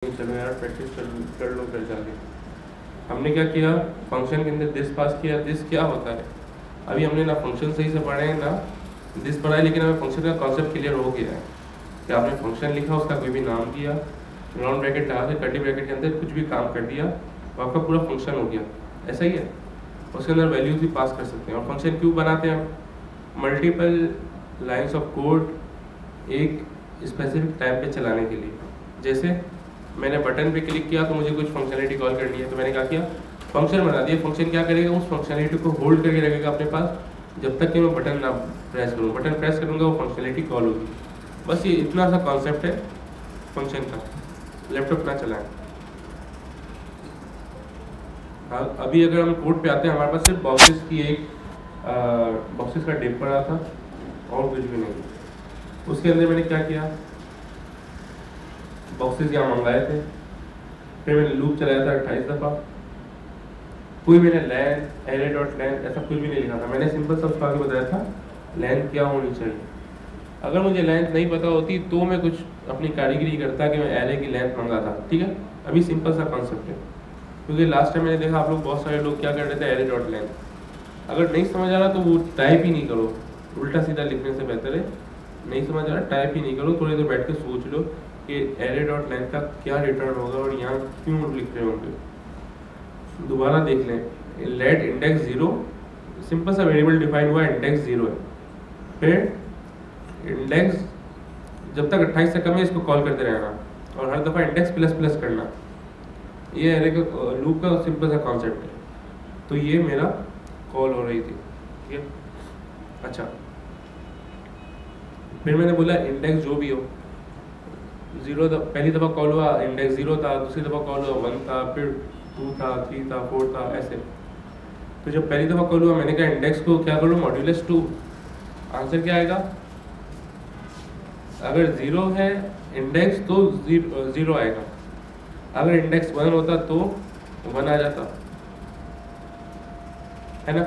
चलो यार प्रैक्टिस कर लो फिर जाके। हमने क्या किया, फंक्शन के अंदर दिस पास किया। दिस क्या होता है, अभी हमने ना फंक्शन सही से पढ़े हैं ना दिस पढ़ा है, लेकिन हमें फंक्शन का कॉन्सेप्ट क्लियर हो गया है कि आपने फंक्शन लिखा, उसका कोई भी नाम दिया, राउंड ब्रैकेट लगा के कर्ली ब्रैकेट के अंदर कुछ भी काम कर दिया तो आपका पूरा फंक्शन हो गया। ऐसा ही है, उसके अंदर वैल्यूज भी पास कर सकते हैं। और फंक्शन क्यों बनाते हैं हम, मल्टीपल लाइन्स ऑफ कोड एक स्पेसिफिक टाइम पे चलाने के लिए। जैसे मैंने बटन पे क्लिक किया तो मुझे कुछ फंक्शनलिटी कॉल करनी है, तो मैंने क्या किया, फंक्शन बना दिया। फंक्शन क्या करेगा, उस फंक्शनलिटी को होल्ड करके रखेगा अपने पास जब तक कि मैं बटन ना प्रेस करूँ। बटन प्रेस करूँगा वो फंक्शनलिटी कॉल होगी। बस ये इतना सा कॉन्सेप्ट है फंक्शन का। लैपटॉप ना चलाएं। हाँ, अभी अगर हम कोड पे आते हैं, हमारे पास सिर्फ बॉक्सेस की एक बॉक्सेस का डिप पड़ा था और कुछ भी नहीं। उसके अंदर मैंने क्या किया, बॉक्सेस यहाँ मंगाए थे, फिर मैंने लूप चलाया था 28 दफ़ा। कोई मैंने लेंथ एरे डॉट लेंथ ऐसा कुछ भी नहीं लिखा था। मैंने सिंपल सा उसको आगे बताया था लेंथ क्या होनी चाहिए। अगर मुझे लेंथ नहीं पता होती तो मैं कुछ अपनी कारीगरी करता कि मैं एरे की लेंथ मंगाता, ठीक है। अभी सिंपल सा कॉन्सेप्ट है, क्योंकि लास्ट टाइम मैंने देखा आप लोग बहुत सारे लोग क्या कर रहे थे, एरे डॉट लेंथ। अगर नहीं समझ आ रहा तो वो टाइप ही नहीं करो, उल्टा सीधा लिखने से बेहतर है नहीं समझ आ रहा टाइप ही नहीं करो, थोड़ी देर बैठ के सोच लो कि एरे डॉट लेंथ का क्या रिटर्न होगा और यहाँ क्यों लिख रहे होंगे। दोबारा देख लें, लेट इंडेक्स 0, सिंपल सा वेरिएबल डिफाइन हुआ, इंडेक्स 0 है। फिर इंडेक्स जब तक 28 से कम है इसको कॉल करते रहना और हर दफ़ा इंडेक्स प्लस प्लस करना। ये एरे का लूप का सिंपल सा कॉन्सेप्ट है। तो ये मेरा कॉल हो रही थी, ठीक है। अच्छा, फिर मैंने बोला इंडेक्स जो भी हो, 0 पहली दफ़ा कॉल हुआ इंडेक्स 0 था, दूसरी दफ़ा कॉल हुआ 1 था, फिर 2 था, 3 था, 4 था, ऐसे। तो जब पहली दफ़ा कॉल हुआ मैंने कहा इंडेक्स को क्या करो, मॉड्यूलस 2। आंसर क्या आएगा, अगर 0 है इंडेक्स तो 0 आएगा, अगर इंडेक्स 1 होता तो 1 आ जाता, है ना,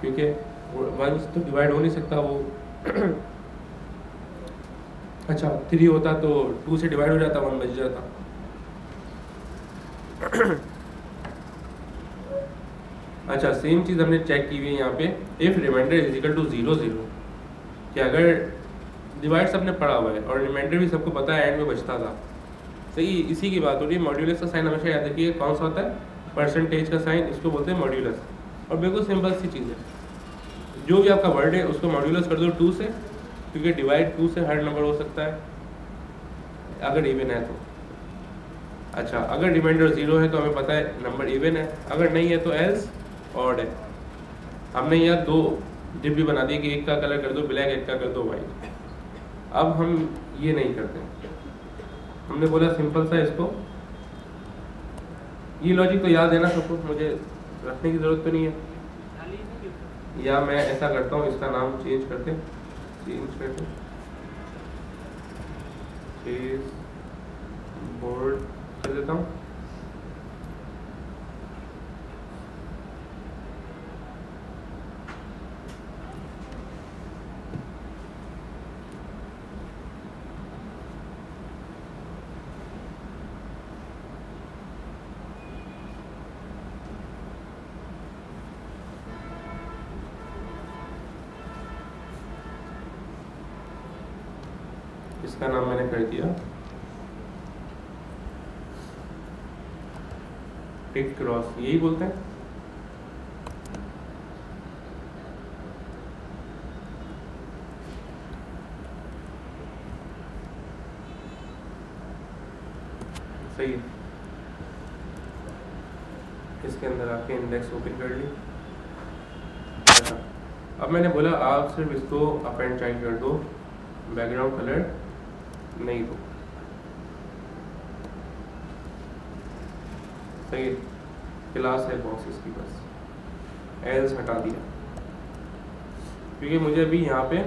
क्योंकि 1 तो डिवाइड हो नहीं सकता वो। अच्छा, 3 होता तो 2 से डिवाइड हो जाता, 1 बच जाता। अच्छा, सेम चीज़ हमने चेक की हुई है यहाँ पे, if remainder is equal to 0 0, कि अगर डिवाइड सबने पढ़ा हुआ है और रिमाइंडर भी सबको पता है एंड में बचता था, सही। इसी की बात हो रही है। मॉड्यूलस का साइन हमेशा याद रखिए, कौन सा होता है, परसेंटेज का साइन, इसको बोलते हैं मॉड्यूलस। और बिल्कुल सिंपल सी चीज़ है, जो भी आपका वर्ड है उसको मॉड्यूलस कर दो 2 से, क्योंकि डिवाइड 2 से हर नंबर हो सकता है अगर इवन है तो। अच्छा, अगर रिमाइंडर 0 है तो हमें पता है नंबर इवन है, अगर नहीं है तो एल्स ऑड है। हमने यहाँ 2 डिप भी बना दिए कि एक का कलर कर दो ब्लैक, एक का कर दो वाइट। अब हम ये नहीं करते, हमने बोला सिंपल सा इसको, ये लॉजिक तो याद है ना सबको, मुझे रखने की ज़रूरत तो नहीं है। या मैं ऐसा करता हूँ, इसका नाम चेंज करते चेंज बोर्ड कर देता हूँ। इसका नाम मैंने कर दिया टिक क्रॉस, यही बोलते हैं। सही है। इसके अंदर आके इंडेक्स ओपन कर ली। अच्छा, अब मैंने बोला आप सिर्फ इसको अप एंड चाइल्ड कर दो, बैकग्राउंड कलर नहीं दो, सही। क्लास है बॉक्सेस की, बस एल्स हटा दिया, क्योंकि मुझे अभी यहाँ पे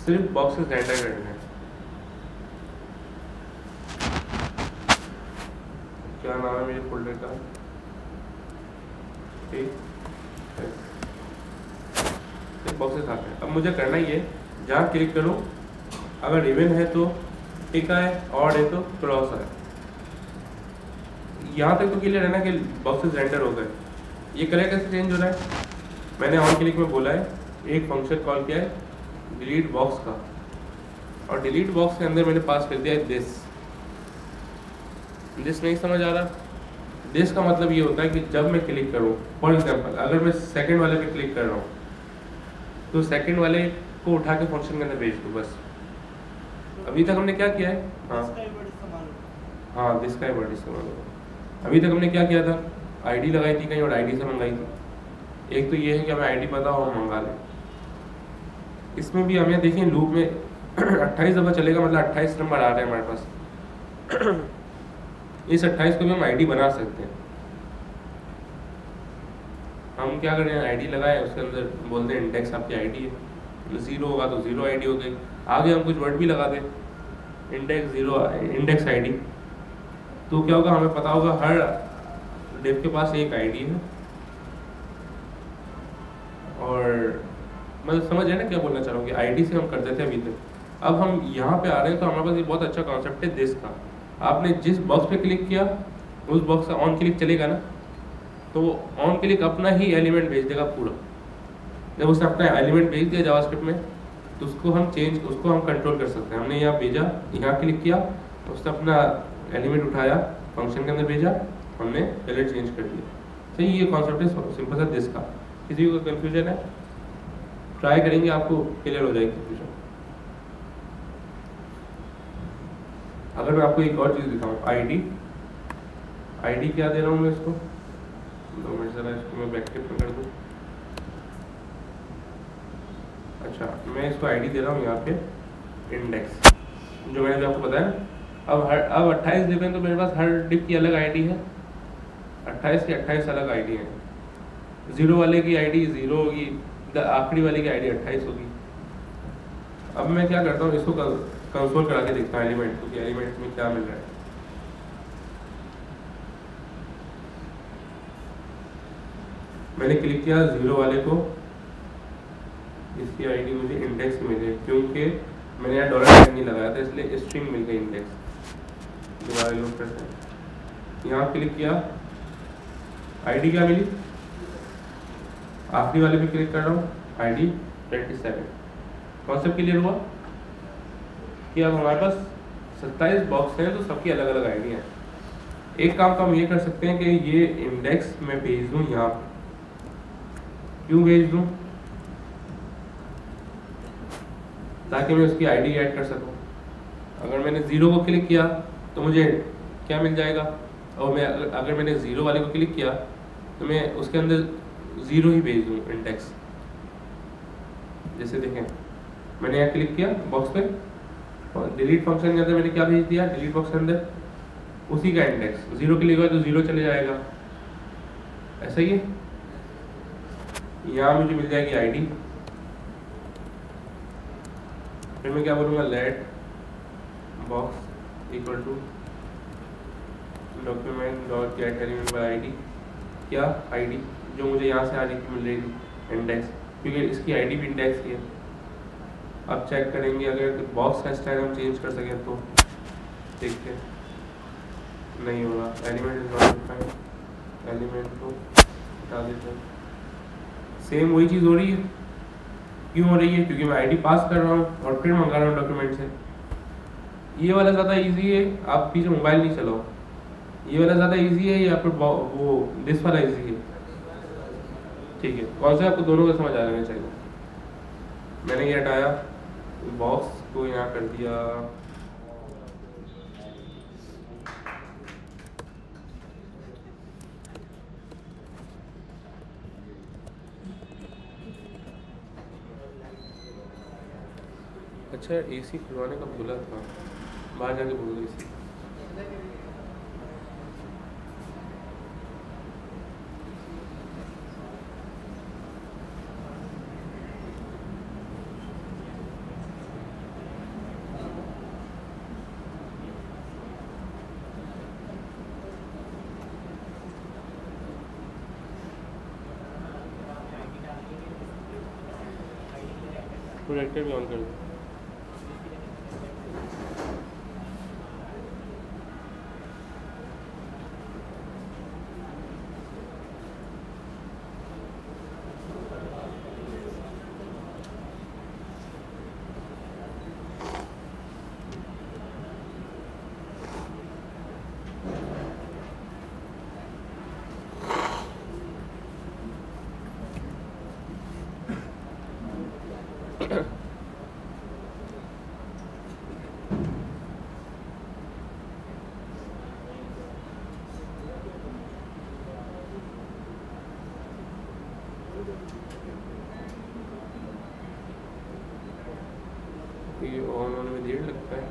सिर्फ बॉक्सेस रेंडर करने हैं। क्या नाम है मेरे फोल्डर का, ठीक, सिर्फ बॉक्सेस आते हैं। अब मुझे करना ही है, जहाँ क्लिक करूँ अगर इवन है तो टिक आए, ऑड है तो क्रॉस आए। यहाँ तक तो क्लियर है ना कि बॉक्सेस रेंडर हो गए। ये कलर कैसे चेंज हो रहा है? मैंने ऑन क्लिक में बोला है, एक फंक्शन कॉल किया है डिलीट बॉक्स का, और डिलीट बॉक्स के अंदर मैंने पास कर दिया है दिस। नहीं समझ आ रहा? दिस का मतलब ये होता है कि जब मैं क्लिक करूँ, फॉर एग्जाम्पल अगर मैं सेकंड वाले पे क्लिक कर रहा हूँ तो सेकंड वाले को उठा के फंक्शन के अंदर भेज दूँ बस। अभी तक हमने क्या किया है? हाँ दिस का वर्ड इस्तेमाल होगा। अभी तक हमने क्या किया था? आईडी लगाई थी कहीं और आईडी से मंगाई थी। एक तो ये है कि हमें आईडी पता हो, हम मंगा लें। इसमें भी हमें देखें लूप में 28 दफ़ा चलेगा, मतलब 28 नंबर आ रहे हैं हमारे पास। इस 28 को भी हम आईडी बना सकते हैं। हम क्या करें, आईडी लगाए, उसके अंदर बोलते हैं इंडेक्स आपकी आईडी है, 0 होगा तो 0 आईडी हो गई। आगे हम कुछ वर्ड भी लगा दें, इंडेक्स 0 इंडेक्स आईडी, तो क्या होगा, हमें पता होगा हर डिव के पास एक आईडी है। और मतलब समझ है ना क्या बोलना चाह रहा हूँ कि आईडी से हम करते थे अभी तक। अब हम यहाँ पे आ रहे हैं तो हमारे पास ये बहुत अच्छा कॉन्सेप्ट है दिस का। आपने जिस बॉक्स पे क्लिक किया उस बॉक्स का ऑन क्लिक चलेगा ना, तो ऑन क्लिक अपना ही एलिमेंट भेज देगा पूरा। जब उसने अपना एलिमेंट भेज दिया जावास्क्रिप्ट में, तो उसको हम कंट्रोल कर सकते हैं। हमने यहाँ भेजा, यहाँ क्लिक किया, उसने अपना एलिमेंट उठाया, फंक्शन के अंदर भेजा, हमने कलर चेंज कर दिया। सही, ये कॉन्सेप्ट है सिंपल सा दिस का। किसी को कंफ्यूजन है? ट्राई करेंगे, आपको क्लियर हो जाएगी कंफ्यूजन। अगर मैं आपको एक और चीज़ दिखाऊँ, आईडी क्या दे रहा हूँ मैं इसको, 2 मिनट ज़रा इसको मैं बैकटिक में कर दूँ। अच्छा, मैं इसको आईडी दे रहा हूँ यहाँ पे इंडेक्स, जो मैंने आपको बताया। अब 28 डिव हैं तो मेरे पास हर डिव की अलग आईडी है, 28 की 28 अलग आईडी है। 0 वाले की आईडी 0 होगी, आखिरी वाले की आईडी 28 होगी। अब मैं क्या करता हूँ, इसको कंसोल करा के देखता हूँ एलिमेंट को कि एलिमेंट में क्या मिल रहा है। मैंने क्लिक किया 0 वाले को, इसकी आईडी मुझे इंडेक्स मिले, क्योंकि मैंने यहाँ $साइन नहीं लगाया था, इसलिए स्ट्रिंग मिल गई इंडेक्स। दोबारा लोड करते हैं, यहाँ क्लिक किया, आईडी क्या मिली, आखिरी वाले पे क्लिक कर रहा हूँ, आईडी 27। कॉन्सेप्ट क्लियर हुआ कि अब हमारे पास 27 बॉक्स हैं तो सबकी अलग अलग आईडी है। एक काम तो हम ये कर सकते हैं कि ये इंडेक्स मैं भेज दूँ यहाँ। क्यों भेज दूँ? ताकि मैं उसकी आईडी ऐड कर सकूँ। अगर मैंने 0 को क्लिक किया तो मुझे क्या मिल जाएगा, और मैं अगर मैंने 0 वाले को क्लिक किया तो मैं उसके अंदर 0 ही भेज दूँ इंडेक्स। जैसे देखें, मैंने यहाँ क्लिक किया बॉक्स पे, और डिलीट फंक्शन के अंदर मैंने क्या भेज दिया, डिलीट बॉक्स के अंदर उसी का इंडेक्स। 0 क्लिक हुआ तो 0 चले जाएगा, ऐसा ही है। यहाँ मुझे मिल जाएगी आईडी, फिर मैं क्या बोलूँगा, let box equal to document dot get element by ID. क्या आईडी जो मुझे यहाँ से आने की मिल रही थी, इंडेक्स, क्योंकि इसकी आईडी भी इंडेक्स ही है। अब चेक करेंगे अगर बॉक्स का स्टाइल हम चेंज कर सकें तो। देखते हैं, नहीं होगा। Element is not defined, element को हटा देते हैं। सेम वही चीज़ हो रही है। क्यों हो रही है? क्योंकि मैं आईडी पास कर रहा हूँ और फिर मंगा रहा हूँ डॉक्यूमेंट से। ये वाला ज़्यादा इजी है, आप पीछे मोबाइल नहीं चलाओ। ये वाला ज़्यादा इजी है या फिर वो दिस वाला इजी है? ठीक है, कौन सा आपको दोनों का समझ आ जाना चाहिए। मैंने ये हटाया, बॉक्स को यहाँ कर दिया अच्छा, एसी खुलवाने का भूला था, बाहर जाके भूल गई एसी। प्रोजेक्टर भी ऑन कर दो। ये ऑन होने में देर लगता है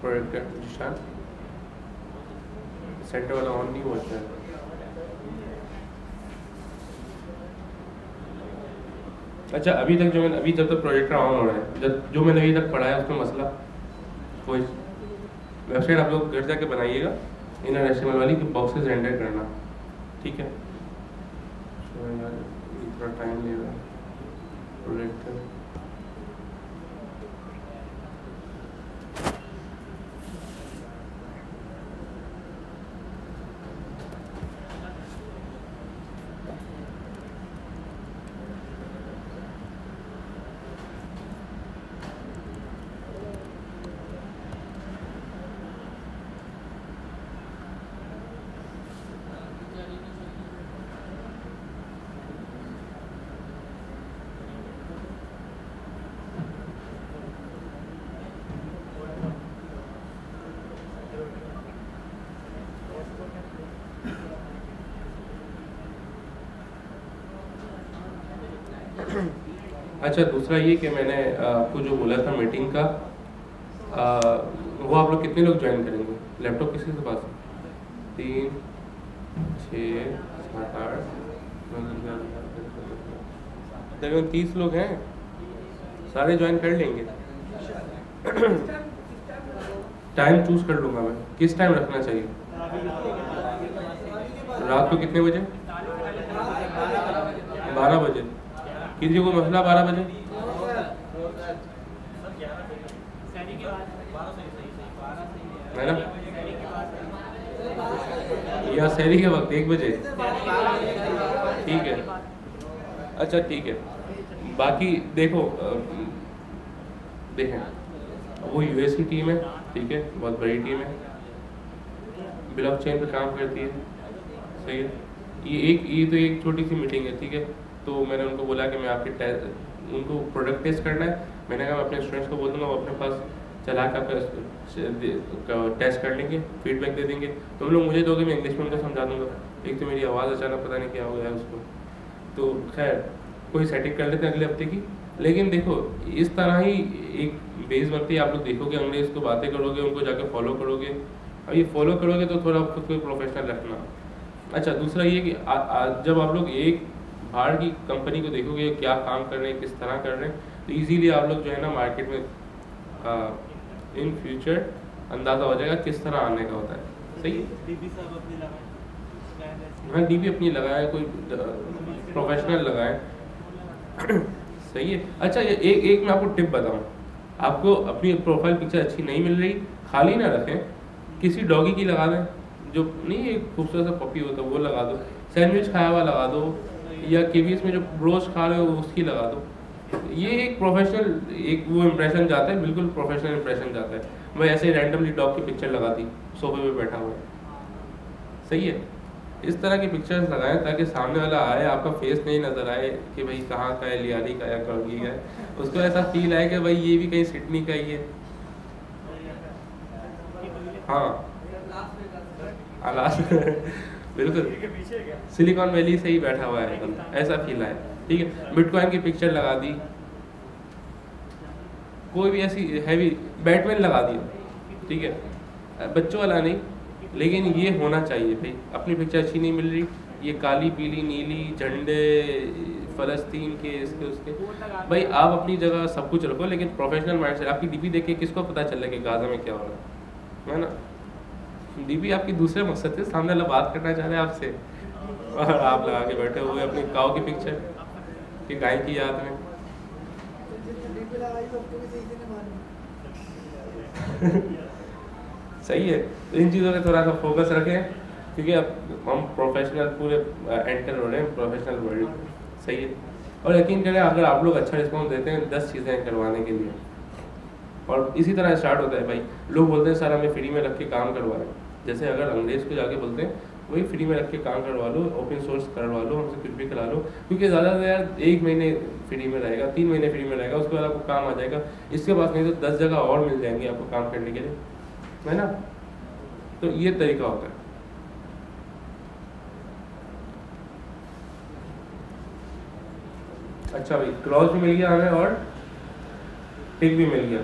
प्रोडक्ट का निशान सेंटर वाला ऑन नहीं होता है। अच्छा अभी तक जो मैंने अभी जब तक प्रोजेक्टर ऑन हो रहा है, जब जो मैंने अभी तक पढ़ा है उसमें मसला कोई वेबसाइट आप लोग घर जाके बनाइएगा इनर एचटीएमएल वाली कि बॉक्सेस रेंडर करना, ठीक है। तो यार ये थोड़ा टाइम लेगा प्रोजेक्टर। अच्छा दूसरा ये कि मैंने आपको जो बोला था मीटिंग का, वो आप लोग कितने लोग ज्वाइन करेंगे? लैपटॉप किसी के पास है? 3 6 7 8 तकरीबन 30 लोग हैं, सारे ज्वाइन कर लेंगे। टाइम चूज कर लूँगा मैं, किस टाइम रखना चाहिए? रात को कितने बजे? 12 बजे। किसी को मसला 12 बजे? है ना, या शहरी के वक्त 1 बजे? ठीक है, अच्छा ठीक है। बाकी देखो देखें वो यूएस की टीम है, ठीक है, बहुत बड़ी टीम है, ब्लॉकचेन पे काम करती है, सही है। ये तो एक छोटी सी मीटिंग है, ठीक है। तो मैंने उनको बोला कि मैं आपके उनको प्रोडक्ट टेस्ट करना है, मैंने कहा मैं अपने स्टूडेंट्स को बोल दूँगा वो अपने पास चला कर टेस्ट कर लेंगे, फीडबैक दे देंगे। तो हम लोग मुझे दोगे, मैं इंग्लिश में उनको समझा दूँगा। एक तो मेरी आवाज़ अचानक पता नहीं क्या हो गया है उसको, तो खैर कोई सेटिंग कर लेते हैं अगले हफ्ते की। लेकिन देखो इस तरह ही एक बेस बनती है, आप लोग देखोगे अंग्रेज़ को बातें करोगे, उनको जाके फॉलो करोगे। अब ये फॉलो करोगे तो थोड़ा खुद को प्रोफेशनल रखना। अच्छा दूसरा ये कि जब आप लोग एक बाहर की कंपनी को देखोगे क्या काम कर रहे हैं, किस तरह कर रहे हैं, तो इजीली आप लोग जो है ना मार्केट में इन फ्यूचर अंदाज़ा हो जाएगा किस तरह आने का होता है। सही है, हाँ डीपी अपनी लगाए, कोई प्रोफेशनल लगाए। सही है। अच्छा एक मैं आपको टिप बताऊँ, आपको अपनी प्रोफाइल पिक्चर अच्छी नहीं मिल रही, खाली ना रखें, किसी डॉगी की लगा दें, जो नहीं एक खूबसूरत सा पपी होता है वो लगा दो, सैंडविच खाया हुआ लगा दो, या केवीएस में जो ब्रोस्ट खा रहे हो उसकी लगा दो। ये एक प्रोफेशनल एक वो इम्प्रेशन जाता है, बिल्कुल प्रोफेशनल इम्प्रेशन जाता है। मैं ऐसे रैंडमली डॉग की पिक्चर लगा दी, सोफे पे बैठा हुआ है। सही है, इस तरह की पिक्चर्स लगाएं ताकि सामने वाला आए, आपका फेस नहीं नज़र आए कि भाई कहाँ का है, लियाली का या करगी का है, उसको ऐसा फील आए कि भाई ये भी कहीं सिडनी का ही है। हाँ बिल्कुल सिलिकॉन वैली से ही बैठा हुआ है, ऐसा फील आए। ठीक है, बिटकॉइन की पिक्चर लगा दी, कोई भी ऐसी हैवी, बैटमैन लगा दिया, ठीक है, बच्चों वाला नहीं, लेकिन ये होना चाहिए भाई। अपनी पिक्चर अच्छी नहीं मिल रही, ये काली पीली नीली झंडे फ़लस्तीन के इसके उसके, भाई आप अपनी जगह सब कुछ रखो, लेकिन प्रोफेशनल माइंड से। आपकी डीपी देख के किसको पता चल रहा है कि गाज़ा में क्या हो रहा है ना। डीपी आपकी दूसरे मकसद से, सामने वाला बात करना चाह रहे हैं आपसे, और आप लगा के बैठे हुए अपनी काऊ की पिक्चर कि गाय की याद में। सही है, तो इन चीज़ों पे थोड़ा सा फोकस रखें, क्योंकि अब हम प्रोफेशनल पूरे एंटर हो रहे हैं प्रोफेशनल वर्ल्ड। सही है, और यकीन करें अगर आप लोग अच्छा रिस्पॉन्स देते हैं 10 चीज़ें करवाने के लिए, और इसी तरह स्टार्ट होता है भाई। लोग बोलते हैं सर हमें फ्री में रख के काम करवाएं, जैसे अगर अंग्रेज़ को जाके बोलते हैं वही फ्री में रख के काम करवा लो, ओपन सोर्स करवा लो, हमसे कुछ भी करा लो, क्योंकि ज़्यादा से यार 1 महीने फ्री में रहेगा, 3 महीने फ्री में रहेगा, उसके बाद आपको काम आ जाएगा। इसके पास नहीं तो 10 जगह और मिल जाएंगी आपको काम करने के लिए, है ना। तो ये तरीका होता है। अच्छा भाई, क्रॉस भी मिल गया हमें और टिक भी मिल गया।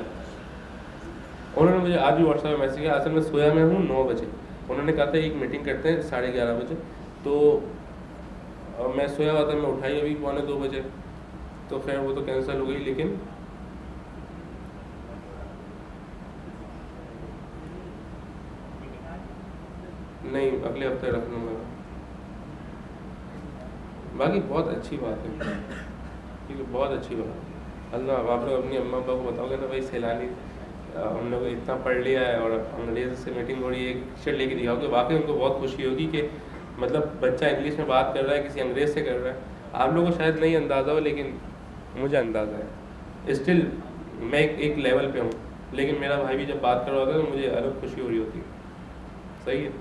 उन्होंने मुझे आज भी व्हाट्सएप में मैसेज किया, असल में सोया मैं हूँ 9 बजे, उन्होंने कहा था एक मीटिंग करते हैं 11:30 बजे, तो मैं सोया हुआ था, मैं उठाई अभी 1:45 बजे, तो खैर वो तो कैंसिल हो गई। लेकिन नहीं, अगले हफ्ते रख लूँगा। बाकी बहुत अच्छी बात है, ठीक है, बहुत अच्छी बात है। अल्लाह, आप लोग अपनी अम्मा अब्बा को बताओगे ना भाई सैलानी हम लोग इतना पढ़ लिया है और अंग्रेज़ से मीटिंग हो रही है, एक पिक्चर लेके दिखाओगे, वाकई उनको बहुत खुशी होगी कि मतलब बच्चा इंग्लिश में बात कर रहा है, किसी अंग्रेज़ से कर रहा है। आप लोगों को शायद नहीं अंदाज़ा हो, लेकिन मुझे अंदाज़ा है। स्टिल मैं एक लेवल पे हूँ, लेकिन मेरा भाई भी जब बात कर रहा होता है तो मुझे अलग खुशी हो रही होती है। सही है।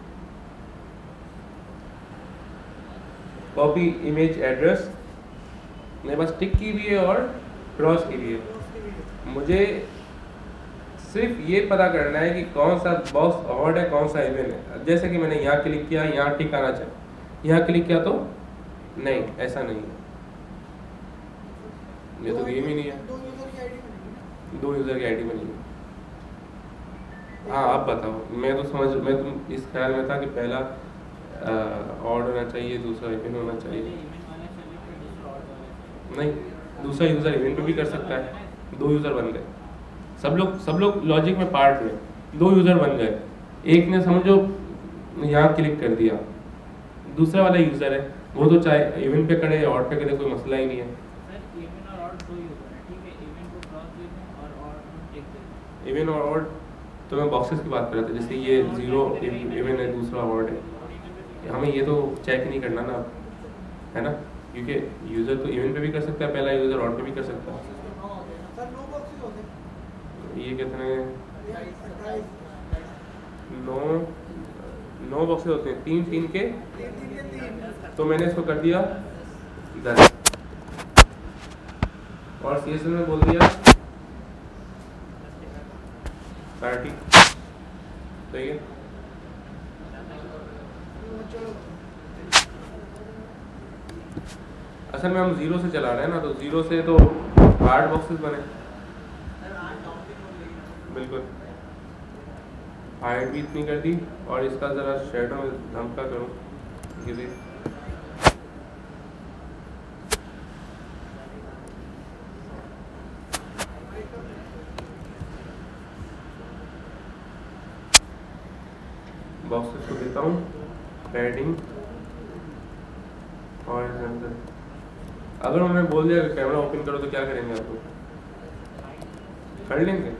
कॉपी इमेज एड्रेस मेरे पास टिक की भी है और क्रॉस की भी है। मुझे सिर्फ ये पता करना है कि कौन सा बॉक्स ऑड है, कौन सा इवन है। जैसे कि मैंने यहाँ क्लिक किया, यहाँ टिक आना चाहिए, यहाँ क्लिक किया तो नहीं, ऐसा नहीं है, ये तो गेम ही नहीं है। 2 यूज़र की आईडी बनी है। हाँ, आप बताओ। मैं तो इस ख्याल में था कि पहला ऑड होना चाहिए, दूसरा इवन होना चाहिए। नहीं, दूसरा यूज़र इवेंट पे भी कर सकता है। 2 यूज़र बन गए, सब लोग लॉजिक में पार्ट में 2 यूज़र बन गए। एक ने समझो यहाँ क्लिक कर दिया, दूसरा वाला यूज़र है वो तो चाहे इवेंट पे करे या ऑड पे करे, कोई मसला ही नहीं है। इवन और ऑड तो मैं बॉक्सेस की बात कर रहा था, जैसे ये 0 इवन है, दूसरा ऑड है, हमें ये तो चेक नहीं करना ना, है ना, क्योंकि यूज़र तो इवन पे भी कर सकता है, पहला यूज़र ऑड पे भी कर सकता है। ये कितने 9 बॉक्सेस होते हैं, 3 के, तो मैंने इसको कर दिया 10 और CSS में बोल दिया 30। सही है। असल में हम 0 से चला रहे हैं ना, तो 0 से तो 8 बॉक्सेस बने। बिल्कुल, हाइट भी इतनी कर दी और इसका ज़रा शेडो में धमका करूँ किसी, बॉक्सेस को देता हूँ पैडिंग। और अगर उन्होंने बोल दिया कि कैमरा ओपन करो तो क्या करेंगे आप लोग? कर लेंगे?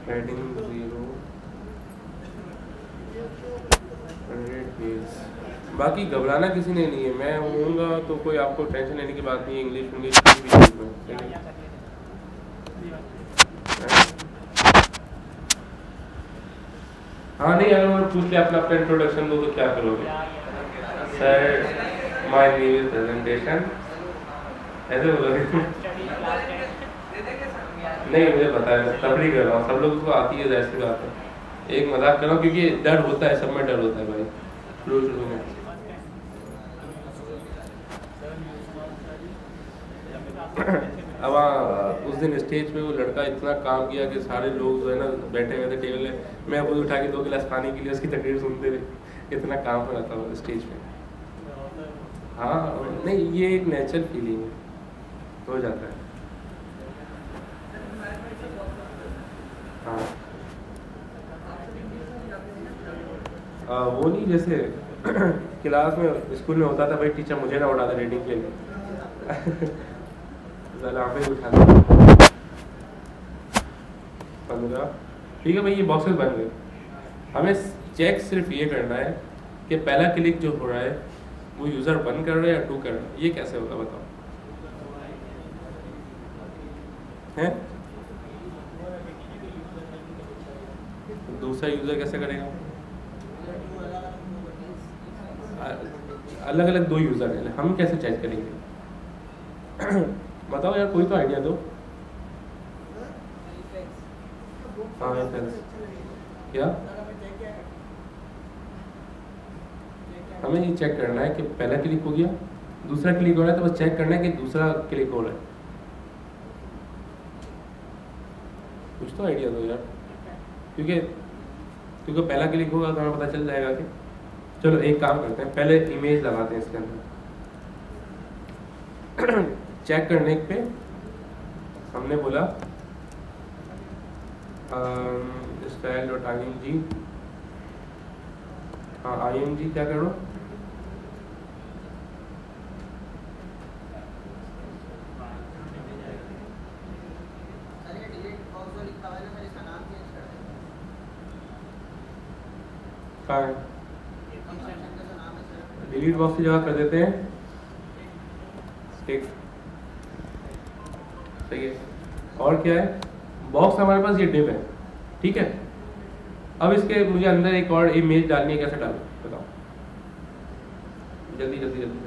Padding 0 100 page. बाकी घबराना किसी ने नहीं है, मैं होऊंगा तो कोई आपको टेंशन लेने की बात नहीं है। इंग्लिश भी हाँ नहीं, अगर उन्होंने पूछ लिया अपना इंट्रोडक्शन दो तो क्या करोगे? Sir my name is presentation, ऐसे बोलोगे? नहीं, मुझे पता है, तफरी कर रहा हूँ, सब लोग को आती है, ऐसी बात है, एक मजाक कर रहा हूँ, क्योंकि डर होता है, सब में डर होता है भाई शुरू में। अब उस दिन स्टेज पे वो लड़का इतना काम किया कि सारे लोग जो है ना बैठे हुए थे टेबल में, मैं वो उठा के 2 गिलास पानी के लिए उसकी तकरीर सुनते थे, इतना काम हो रहा था वो स्टेज पे। हाँ नहीं, ये एक नेचुरल फीलिंग है, हो जाता है। हाँ वो नहीं, जैसे क्लास में स्कूल में होता था भाई, टीचर मुझे ना उठा था रीडिंग के लिए पे उठा 15। ठीक है भाई, ये बॉक्सेस बन गए। हमें चेक सिर्फ ये करना है कि पहला क्लिक जो हो रहा है वो यूज़र 1 कर रहा है या 2 कर रहा है। ये कैसे होगा बताओ? हैं दूसरा यूज़र कैसे करेगा? अलग अलग 2 यूज़र हैं, हम कैसे चेक करेंगे? बताओ यार, कोई तो आइडिया दो। हाँ क्या हमें ये चेक करना है कि पहला क्लिक हो गया, दूसरा क्लिक हो रहा है, तो बस चेक करना है कि दूसरा क्लिक हो रहा है। कुछ तो आइडिया दो यार, क्योंकि पहला क्लिक होगा तो हमें पता चल जाएगा कि चलो एक काम करते हैं, पहले इमेज लगाते हैं इसके अंदर। चेक करने पे हमने बोला style.img, हाँ img क्या करो, कहाँ है? डिलीट बॉक्स की जगह कर देते हैं ठीक, सही है। और क्या है, बॉक्स हमारे पास ये डिव है, ठीक है। अब इसके मुझे अंदर एक और इमेज डालनी है, कैसे डालूं बताओ, जल्दी जल्दी जल्दी।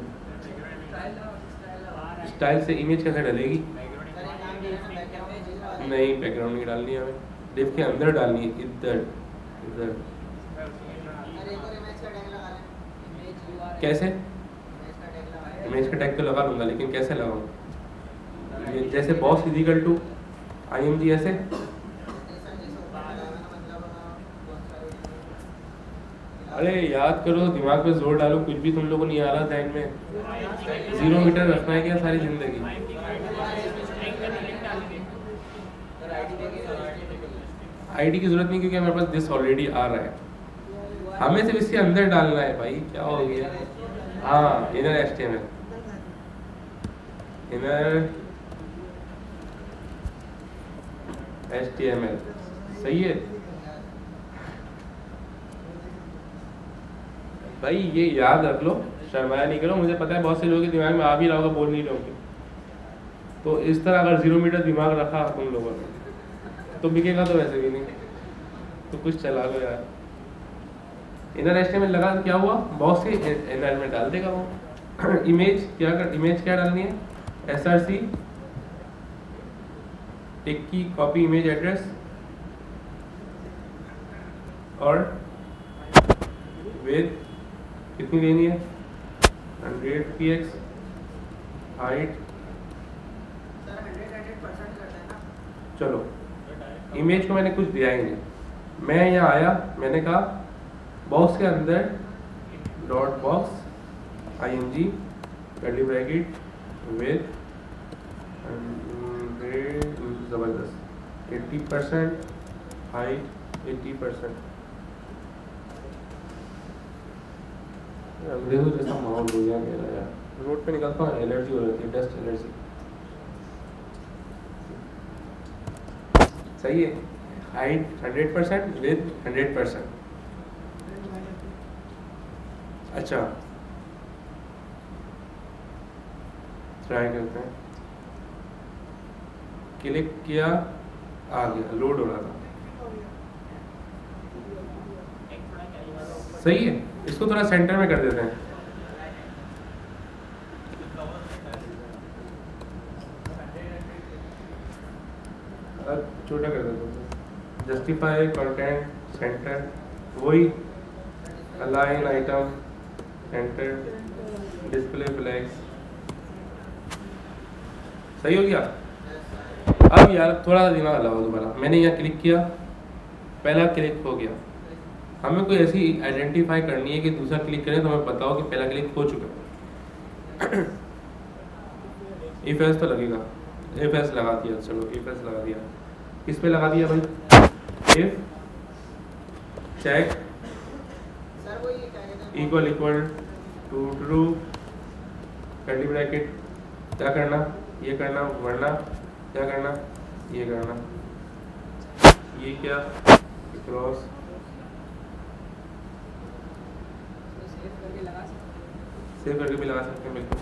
स्टाइल से इमेज कैसे डालेगी? नहीं, बैकग्राउंड नहीं डालनी है हमें, डिव के अंदर डालनी है, इधर इधर। कैसे? इमेज का टैग तो लगा लूंगा, लेकिन कैसे लगाऊं? जैसे बॉक्स इक्वल टू img ऐसे। अरे याद करो, दिमाग पे जोर डालो, कुछ भी तुम लोगों को नहीं आ रहा ध्यान में। 0 मीटर रखना है क्या सारी जिंदगी? आईडी की जरूरत नहीं, क्योंकि हमारे पास दिस ऑलरेडी आ रहा है, हमें सिर्फ इसके अंदर डालना है भाई। क्या हो गया? हाँ, इनर HTML, इनर HTML, सही है भाई, ये याद रख लो, शर्माया नहीं करो। मुझे पता है बहुत से लोगों के दिमाग में आ भी रहा होगा, बोल नहीं रहोगे। तो इस तरह अगर 0 मीटर दिमाग रखा तुम लोगों ने तो बिकेगा तो वैसे भी नहीं, तो कुछ चला लो यार। इनर HTML लगा, क्या हुआ, बॉक्स के इनर में डाल देगा वो। इमेज क्या डालनी है? src एक की कॉपी इमेज एड्रेस और विड्थ कितनी लेनी है? 100 px, हाइट, चलो इमेज को मैंने कुछ दिया ही नहीं। मैं यहाँ आया, मैंने कहा बॉक्स के अंदर dot box img curly bracket with जबरदस्त 80%, हाइट 80%। अंग्रेजों जैसा माहौल हो गया मेरा यार, रोड पे निकलता हूँ एलर्जी हो जाती है, डस्ट एलर्जी। सही है, हाइट 100%, विड्थ 100%। अच्छा, ट्राई करते हैं। क्लिक किया, आ गया, लोड हो रहा था, सही है। इसको थोड़ा सेंटर में कर देते हैं। छोटा कर देते हैं। जस्टिफाई कंटेंट सेंटर, वही align item centre, display flags, सही हो गया। अब यार थोड़ा सा दिमाग लगाओ दोबारा। मैंने यहाँ क्लिक किया, पहला क्लिक हो गया, हमें कोई ऐसी आइडेंटिफाई करनी है कि दूसरा क्लिक करें तो हमें बताओ कि पहला क्लिक हो चुका है। इफ एल्स तो लगेगा, इफ एल्स लगा दिया, चलो इफ एल्स लगा दिया। किस पे लगा दिया भाई? If check equal to true curly bracket, क्या करना, ये करना, वरना क्या करना, ये करना, ये क्या, क्रॉस, सेव करके भी लगा सकते हैं बिल्कुल।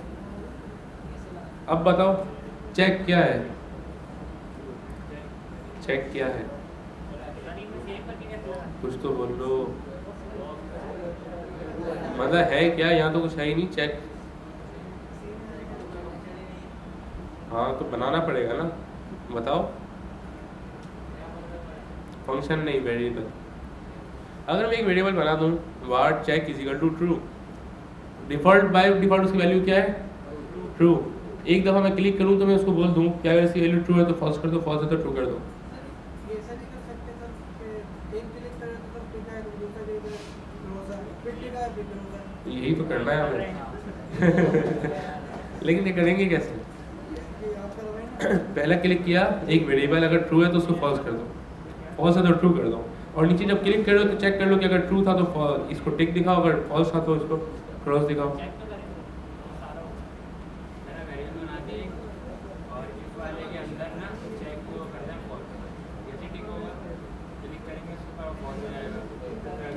अब बताओ चेक क्या है? चेक क्या है? कुछ तो बोल लो, मतलब है क्या? यहाँ तो कुछ है ही नहीं। चेक, हाँ तो बनाना पड़ेगा ना, बताओ। फंक्शन नहीं, वेरिएबल। अगर मैं एक वेरिएबल बना दूँ var check is equal to true, default by default उसकी वैल्यू क्या है? ट्रू। एक दफ़ा मैं क्लिक करूँ तो मैं उसको बोल दूँ क्या अगर इसकी वैल्यू ट्रू है तो फॉल्स कर दो, फॉल्स है तो ट्रू कर दो। यही तो करना है हमें लेकिन ये करेंगे कैसे? पहला क्लिक किया, एक वेरिएबल अगर ट्रू है तो उसको फॉल्स कर दो, फॉल्स है तो ट्रू कर दो, और नीचे जब क्लिक करो तो चेक कर लो कि अगर ट्रू था तो इसको टिक दिखाओ, अगर फॉल्स था तो इसको क्रॉस दिखाओ।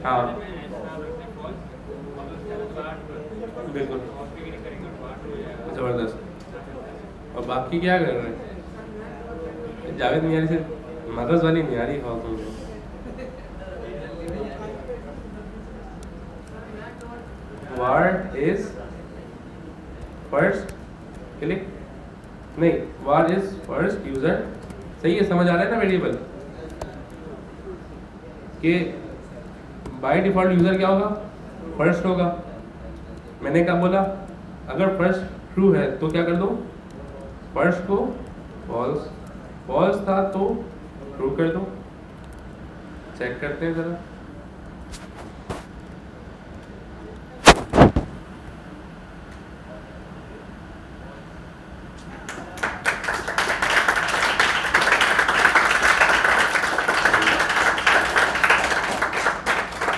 हाँ बिल्कुल, ज़बरदस्त। और बाकी क्या कर रहे हैं? जावेद मियारी से मगज़ वाली मियारी खाओ तुम लोग। वार इज फर्स्ट क्लिक, नहीं वार इज फर्स्ट यूजर, सही है? समझ आ रहा है ना वेरिएबल कि बाय डिफॉल्ट यूजर क्या होगा? फर्स्ट होगा। मैंने क्या बोला? अगर फर्स्ट ट्रू है तो क्या कर दो? फर्स्ट को फॉल्स, फॉल्स था तो ट्रू कर दो। चेक करते हैं जरा।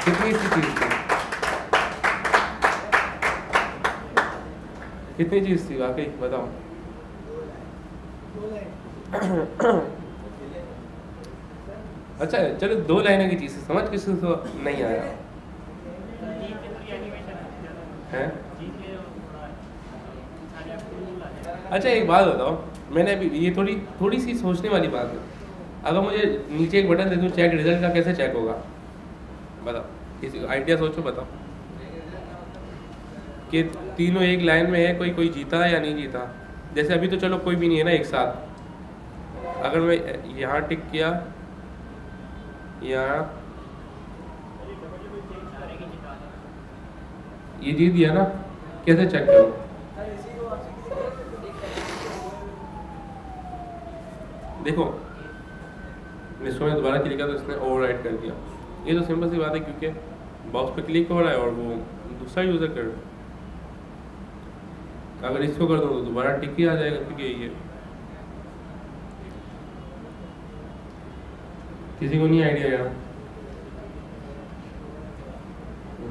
कितनी सी चीज थी, कितनी चीज थी वाकई, बताओ। अच्छा चलो, 2 लाइनों की चीज समझ किसी को नहीं आया है? अच्छा एक बात बताओ, मैंने अभी ये थोड़ी सी सोचने वाली बात है। अगर मुझे नीचे एक बटन दे दूं चेक रिजल्ट का, कैसे चेक होगा? बताओ, किसी आइडिया सोचो, बताओ कि तीनों एक लाइन में है, कोई जीता है या नहीं जीता। जैसे अभी तो चलो कोई भी नहीं है ना एक साथ, अगर मैं यहाँ टिक किया, यहाँ ये जीत दिया ना, कैसे चेक करूँ? देखो इसको मैं दोबारा क्लिक किया तो इसने ओवरराइट कर दिया। ये तो सिंपल सी बात है, क्योंकि बॉक्स पे क्लिक हो रहा है और वो दूसरा यूज़र कर रहा है। अगर इसको कर दो तो दोबारा टिक ही आ जाएगा, क्योंकि ये किसी को नहीं आइडिया यार।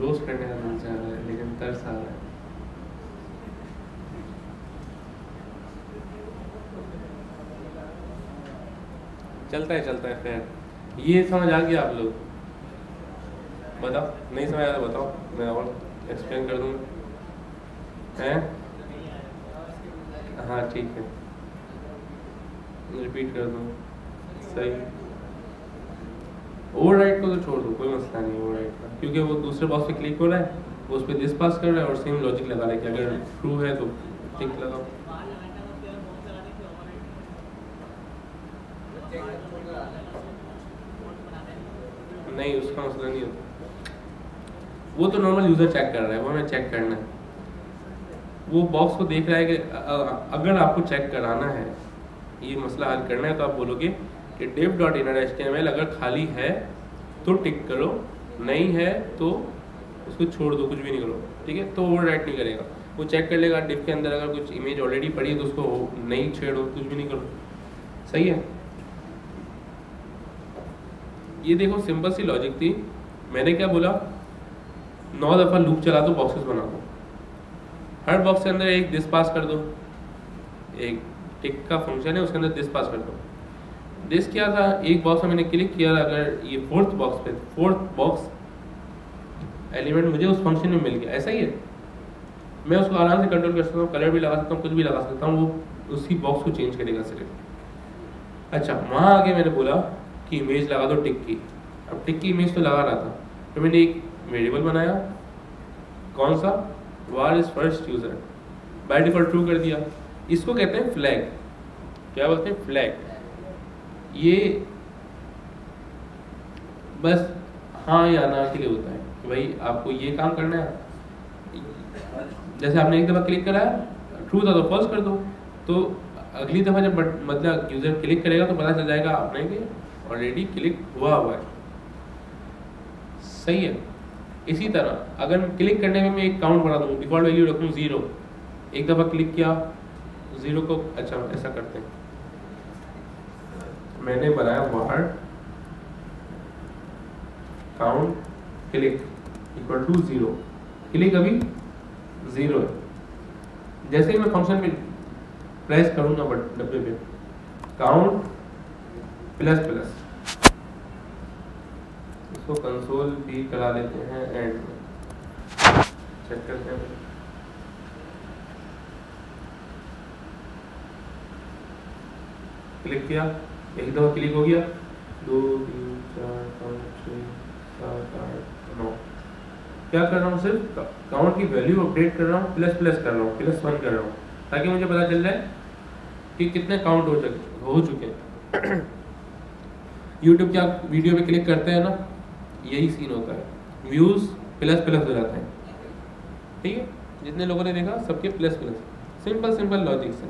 रोज करने का मन चाह रहा है लेकिन तरस आ रहा है। चलता है खैर। ये समझ आ गया आप लोग? बताओ, नहीं समझ आया तो बताओ, मैं और एक्सप्लेन कर दूँगा। हैं? हाँ ठीक है, रिपीट कर दूँ। सही, ओवरराइट को तो छोड़ दो, कोई मसला नहीं ओवरराइट का, क्योंकि वो दूसरे बॉक्स पे क्लिक हो रहा है, वो उस पर दिस पास कर रहा है और सेम लॉजिक लगा रहा है कि अगर ट्रू है तो टिक लगाओ। नहीं उसका मसला नहीं होता, वो तो नॉर्मल यूज़र चेक कर रहा है, वो हमें चेक करना है। वो बॉक्स को देख रहा है कि अगर आपको चेक कराना है, ये मसला हल करना है, तो आप बोलोगे कि div.inner.html अगर खाली है तो टिक करो, नहीं है तो उसको छोड़ दो, कुछ भी नहीं करो, ठीक है? तो ओवरराइट नहीं करेगा, वो चेक कर लेगा div के अंदर अगर कुछ इमेज ऑलरेडी पड़ी है तो उसको नहीं छेड़ो, कुछ भी नहीं करो। सही है? ये देखो सिंपल सी लॉजिक थी। मैंने क्या बोला? 9 दफ़ा लूप चला दो, बॉक्सेस बना दो, हर बॉक्स के अंदर एक दिस पास कर दो, एक टिक का फंक्शन है उसके अंदर दिस पास कर दो। दिस क्या था? एक बॉक्स में मैंने क्लिक किया, अगर ये फोर्थ बॉक्स एलिमेंट मुझे उस फंक्शन में मिल गया, ऐसा ही है। मैं उसको आराम से कंट्रोल कर सकता हूँ, कलर भी लगा सकता हूँ, कुछ भी लगा सकता हूँ, वो उसी बॉक्स को चेंज करेगा सिर्फ। अच्छा, वहाँ आगे मैंने बोला कि इमेज लगा दो टिक की। अब टिक की इमेज तो लगा रहा था, तो मैंने एक वेरिएबल बनाया, कौन सा, var is first user, by default true कर दिया। इसको कहते हैं फ्लैग। क्या बोलते हैं, फ्लैग। ये बस हाँ या ना के लिए होता है कि भाई आपको ये काम करना है। जैसे आपने एक दफ़ा क्लिक करा, ट्रू था तो फॉल्स कर दो, तो अगली दफ़ा जब मतलब यूज़र क्लिक करेगा तो पता चल जाएगा आपने कि ऑलरेडी क्लिक हुआ है। सही है। इसी तरह अगर क्लिक करने में मैं एक काउंट बना दूँ, डिफ़ॉल्ट वैल्यू रखूँ 0, एक दफ़ा क्लिक किया 0 को, अच्छा ऐसा करते हैं, मैंने बनाया var count click equal to 0, click अभी 0 है। जैसे ही मैं फंक्शन में प्रेस करूंगा डब्बे पे काउंट प्लस प्लस, इसको कंसोल भी करा लेते हैं एंड में, चेक करते हैं। क्लिक किया, एक दफा क्लिक हो गया, 2 3 4 5 6 7 8 9, क्या कर रहा हूँ, सिर्फ काउंट की वैल्यू अपडेट कर रहा हूँ, प्लस प्लस कर रहा हूँ, +1 कर रहा हूँ, ताकि मुझे पता चल जाए कि कितने काउंट हो चुके हैं। यूट्यूब क्या वीडियो पे क्लिक करते हैं ना, यही सीन होता है, व्यूज़ प्लस प्लस हो जाते हैं। ठीक है, जितने लोगों ने देखा सबके plus plus, simple simple logic से।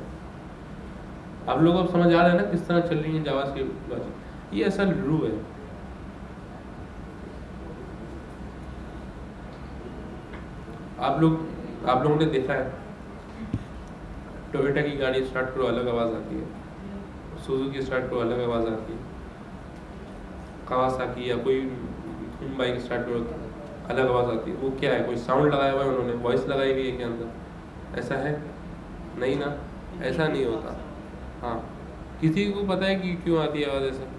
आप लोगों को समझ आ रहा है ना किस तरह चल रही है जावास्क्रिप्ट लॉजिक, ये असल रू है। आप लोगों ने देखा है, टोयोटा की गाड़ी स्टार्ट करो अलग आवाज़ आती है, सुजुकी स्टार्ट करो अलग आवाज़ आती है, कावासाकी या कोई बाइक स्टार्ट करो अलग आवाज़ आती है। वो क्या है, कोई साउंड लगाया हुआ है उन्होंने, वॉइस लगाई हुई है के अंदर, ऐसा है नहीं ना, ऐसा नहीं होता। हाँ, किसी को पता है कि क्यों आती है आवाज़ ऐसे?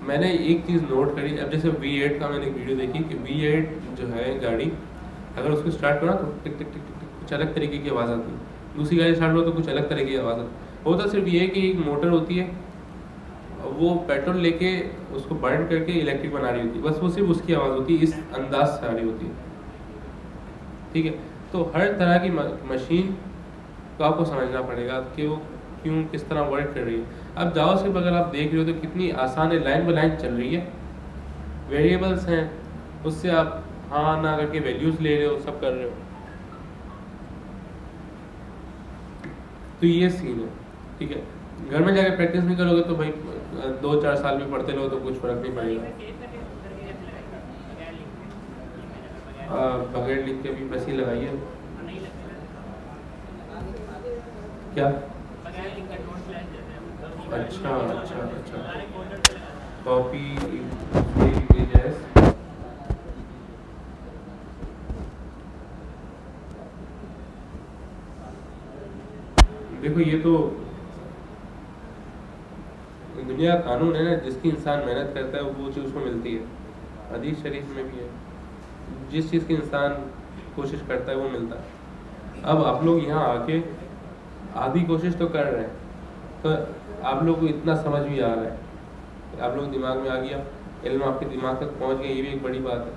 मैंने एक चीज़ नोट करी, अब जैसे V8 का मैंने एक वीडियो देखी कि V8 जो है गाड़ी, अगर उसको स्टार्ट करो तो टिक टिक टिक टिक कुछ अलग तरीके की आवाज़ आती है, दूसरी गाड़ी स्टार्ट करो तो कुछ अलग तरीके की आवाज़ आती है। होता सिर्फ ये है कि एक मोटर होती है, वो पेट्रोल लेके उसको बर्न करके इलेक्ट्रिक बना रही होती है, बस वो सिर्फ उसकी आवाज़ होती है, इस अंदाज से आ रही होती है। ठीक है, तो हर तरह की मशीन को आपको समझना पड़ेगा कि वो क्यों किस तरह वर्क कर रही है। अब जावास्क्रिप्ट अगर आप देख रहे हो तो कितनी आसान है, लाइन बाय लाइन चल रही है, वेरिएबल्स हैं, उससे आप हाँ ना करके वैल्यूज ले रहे हो, सब कर रहे हो। तो ये सीन है। ठीक है, घर में जाकर प्रैक्टिस नहीं करोगे तो भाई 2-4 साल में पढ़ते रहो तो कुछ फर्क नहीं पड़ेगा। बगैर लिख के भी बस ही लगाइए। क्या? अच्छा अच्छा अच्छा, कॉपी इमेजेस, देखो ये तो दुनिया का कानून है ना, जिसकी इंसान मेहनत करता है वो चीज़ उसको मिलती है। हदीस शरीफ में भी है, जिस चीज़ की इंसान कोशिश करता है वो मिलता है। अब आप लोग यहाँ आके आधी कोशिश तो कर रहे हैं, तो आप लोग को इतना समझ भी आ रहा है, आप लोग दिमाग में आ गया, इल्म आपके दिमाग तक पहुँच गया, ये भी एक बड़ी बात है।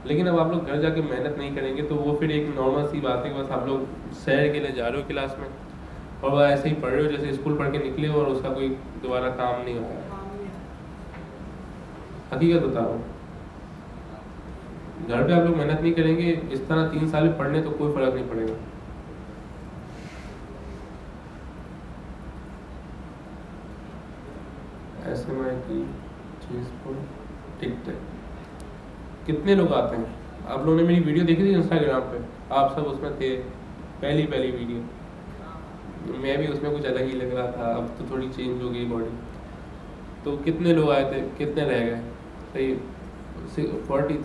लेकिन अब आप लोग घर जाके मेहनत नहीं करेंगे तो वो फिर एक नॉर्मल सी बात है, बस आप लोग सैर के लिए जा रहे हो क्लास में और वह ऐसे ही पढ़ रहे हो जैसे स्कूल पढ़ के निकले हो और उसका कोई दोबारा काम नहीं होता। हकीकत बता रहा हूँ, घर पे आप लोग मेहनत नहीं करेंगे, इस तरह 3 साल में पढ़ने तो कोई फर्क नहीं पड़ेगा। ऐसे में की चीज़ को टिक टैक, कितने लोग आते हैं? आप लोगों ने मेरी वीडियो देखी थी इंस्टाग्राम पे, आप सब उसमें थे, पहली वीडियो, मैं भी उसमें कुछ अलग ही लग रहा था, अब तो थोड़ी चेंज हो गई बॉडी। तो कितने लोग आए थे, कितने रह गए? सही 40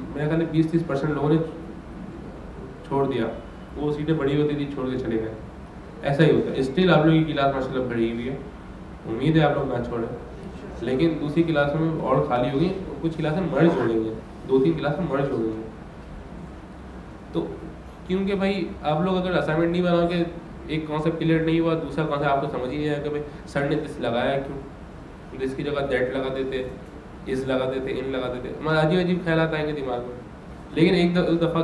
मेरे ख्याल में 20-30% लोगों ने छोड़ दिया, वो सीटें बड़ी होती थी छोड़ के चले गए। ऐसा ही होता है। स्टिल आप लोग की क्लास माशाल्लाह भरी हुई है, उम्मीद है आप लोग ना छोड़ें, लेकिन दूसरी क्लासों में और खाली होगी, कुछ क्लासें मर्ज हो गई हैं, 2-3 क्लासें मर्ज हो गई हैं। तो क्योंकि भाई आप लोग अगर असाइनमेंट नहीं बनाओगे एक कॉन्सेप्ट क्लियर नहीं हुआ, दूसरा कॉन्सेप्ट आपको समझ ही नहीं आया कि भाई सर ने दिस लगाया क्यों, दिस की जगह दैट लगा देते, इस लगा देते, इन लगा देते, हमारे अजीब अजीब ख्याल आएंगे दिमाग में। लेकिन एक दफ़ा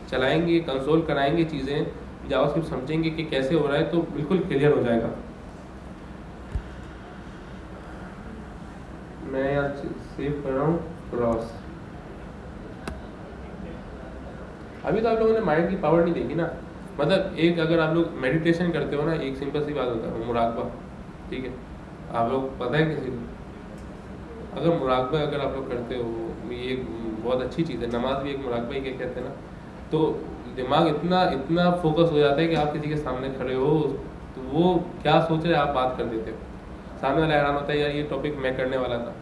चलाएंगे, कंसोल कराएंगे चीज़ें, जावास्क्रिप्ट समझेंगे कि कैसे हो रहा है, तो बिल्कुल क्लियर हो जाएगा। मैं यहाँ सेव कर रहा हूँ क्रॉस। अभी तो आप लोगों ने माइंड की पावर नहीं देखी ना। मतलब एक अगर आप लोग मेडिटेशन करते हो ना, एक सिंपल सी बात होता है मुराकबा, ठीक है, आप लोग पता है किसी को, अगर मुराकबा अगर आप लोग करते हो, ये बहुत अच्छी चीज़ है, नमाज भी एक मुराकबा ही कहते हैं ना, तो दिमाग इतना इतना फोकस हो जाता है कि आप किसी के सामने खड़े हो तो वो क्या सोच रहे आप बात कर देते हो, सामने वाला हैरान होता है यार ये टॉपिक मैं करने वाला था।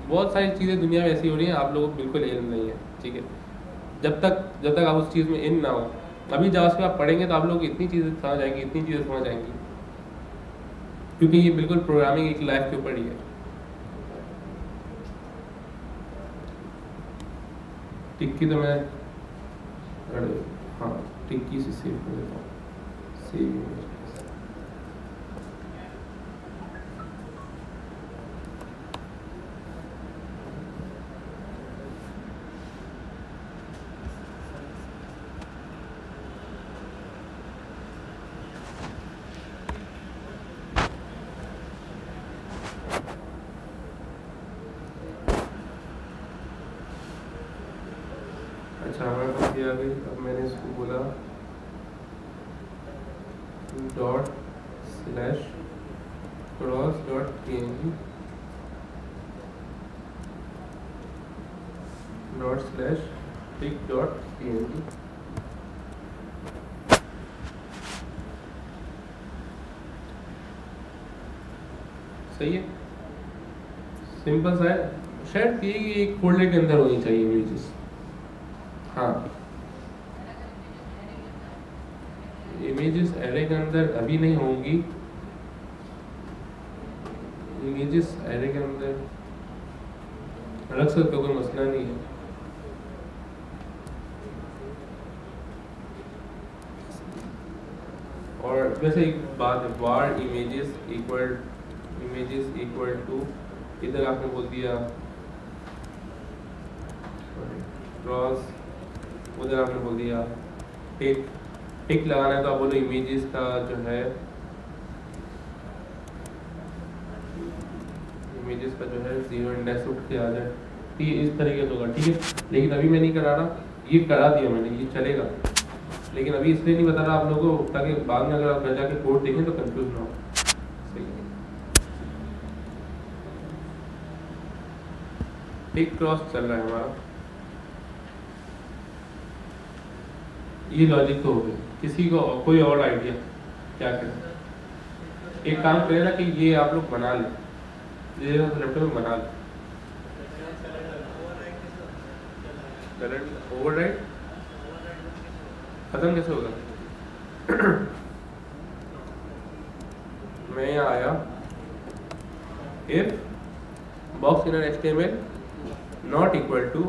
बहुत सारी चीज़ें दुनिया में ऐसी हो रही हैं, आप लोगों को बिल्कुल इल्म नहीं है, ठीक है। जब तक आप उस चीज़ में इन ना हो, अभी जावास्क्रिप्ट आप पढ़ेंगे तो आप लोग इतनी चीज़ें समझ आएंगी, इतनी चीज़ें समझ आएंगी, क्योंकि ये बिल्कुल प्रोग्रामिंग एक लाइफ के ऊपर ही है। टिक्की तो मैं हाँ टिक्की से सेव कर देता हूँ, सेव। अच्छा हमारे पास ये आ गई। अब मैंने इसको बोला dot slash cross dot png dot slash pic dot png। सही है, सिंपल सा है। शायद ये एक फोल्डर के अंदर होनी चाहिए इमेजेस। हाँ इमेजेस एरे के अंदर अभी नहीं होंगी, इमेजेस एरे के अंदर रख सकते हो, कोई मसला नहीं है। और वैसे एक बात है, वार इमेजेस इक्वल टू, इधर आपने बोल दिया क्रॉस, उधर आपने बोल दिया टिक लगाना है तो आप बोलो इमेजेस का जो है, इमेजेस का जो है 0 इंडेक्स उठ के आ जाए, ठीक है, इस तरीके से होगा, ठीक है। लेकिन अभी मैं नहीं करा रहा, ये करा दिया मैंने, ये चलेगा, लेकिन अभी इसलिए नहीं बता रहा आप लोगों को ताकि बाद में अगर आप घर जाके कोड देखें तो कंफ्यूज ना हो। सही है, टिक क्रॉस चल रहा है हमारा, ये लॉजिक तो हो गई। किसी को कोई और आइडिया क्या करें? एक काम करें ना कि ये आप लोग बना लें, ये लैपटॉप में बना लें। ओवरराइट खत्म कैसे होगा? मैं यहाँ आया, if box inner HTML not equal to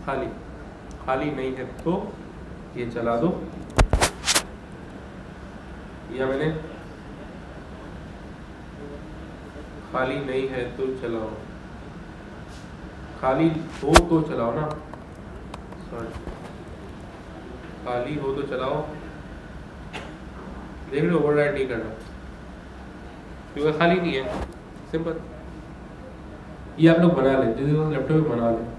खाली नहीं है तो ये चला दो, या मैंने खाली नहीं है तो चलाओ, खाली हो तो चलाओ ना, सॉरी खाली हो तो चलाओ। देख रहे हो, ओवरराइट नहीं करना क्योंकि खाली नहीं है, सिंपल। ये आप लोग बना लें, जिस लैपटॉप में बना लें।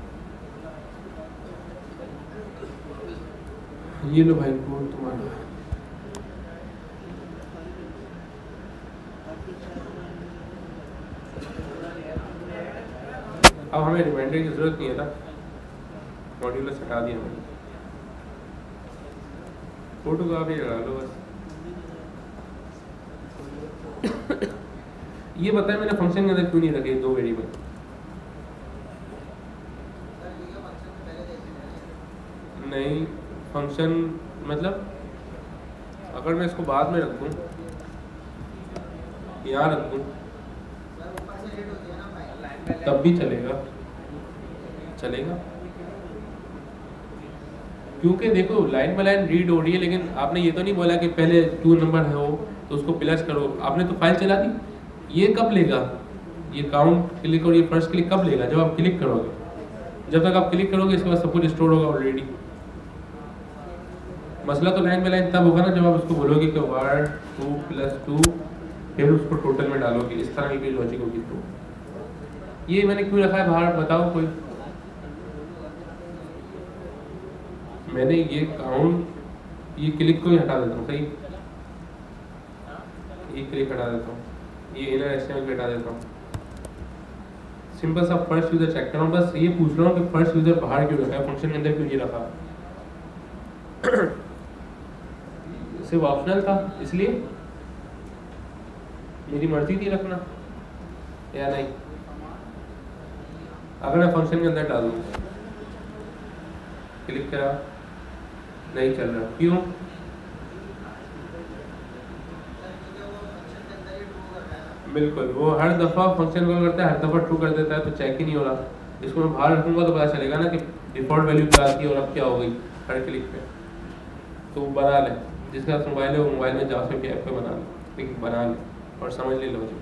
ये लो भाई कोड तुम्हारा, अब हमें रिमाइंडर की जरूरत नहीं है ना, मॉड्यूलस हटा दिया मैंने, फोटो का भी लगा लो बस। ये बताया मैंने फंक्शन के अंदर क्यों नहीं रखे 2 वेरिएबल? नहीं फंक्शन मतलब अगर मैं इसको बाद में रख दूँ, यहाँ रख दूँ तब भी चलेगा, क्योंकि देखो लाइन बाय लाइन रीड हो रही है, लेकिन आपने ये तो नहीं बोला कि पहले 2 नंबर है वो तो उसको प्लस करो, आपने तो फाइल चला दी। ये कब लेगा, ये काउंट क्लिक और ये फर्स्ट क्लिक कब लेगा, जब आप क्लिक करोगे। जब तक आप क्लिक करोगे इसके बाद सब कुछ स्टोर होगा ऑलरेडी। मसला तो लाइन बाय लाइन तब होगा ना जब आप उसको बोलोगे कि 1 2 + 2 फिर उसको टोटल में डालोगे, इस तरह की लॉजिक होगी। तो ये मैंने क्यों रखा है बाहर, बताओ कोई। मैंने ये काउंट, ये क्लिक को ही हटा देता हूँ, सही, ये क्लिक हटा देता हूँ, ये इनर एचटीएमएल हटा देता हूँ। सिंपल सा फर्स्ट यूजर चेक कर रहा हूँ, बस ये पूछ रहा हूँ कि फर्स्ट यूजर बाहर क्यों रखा है, फंक्शन के अंदर क्यों ये रखा। सिर्फ ऑप्शनल था इसलिए, मेरी मर्जी थी रखना या नहीं। अगर मैं फंक्शन के अंदर डाल दूँ, क्लिक करा, नहीं चल रहा, क्यों। बिल्कुल, वो हर दफ़ा फंक्शन कॉल करता है, हर दफ़ा ट्रू कर देता है, तो चेक ही नहीं हो रहा। इसको मैं बाहर रखूँगा तो पता चलेगा ना कि डिफ़ॉल्ट वैल्यू क्या आती है और अब क्या हो गई हर क्लिक पे। तो बना ले, जिसका मोबाइल है वो मोबाइल में जावास्क्रिप्ट ऐप पे बना ले, लेकिन बना ले और समझ ले लॉजिक।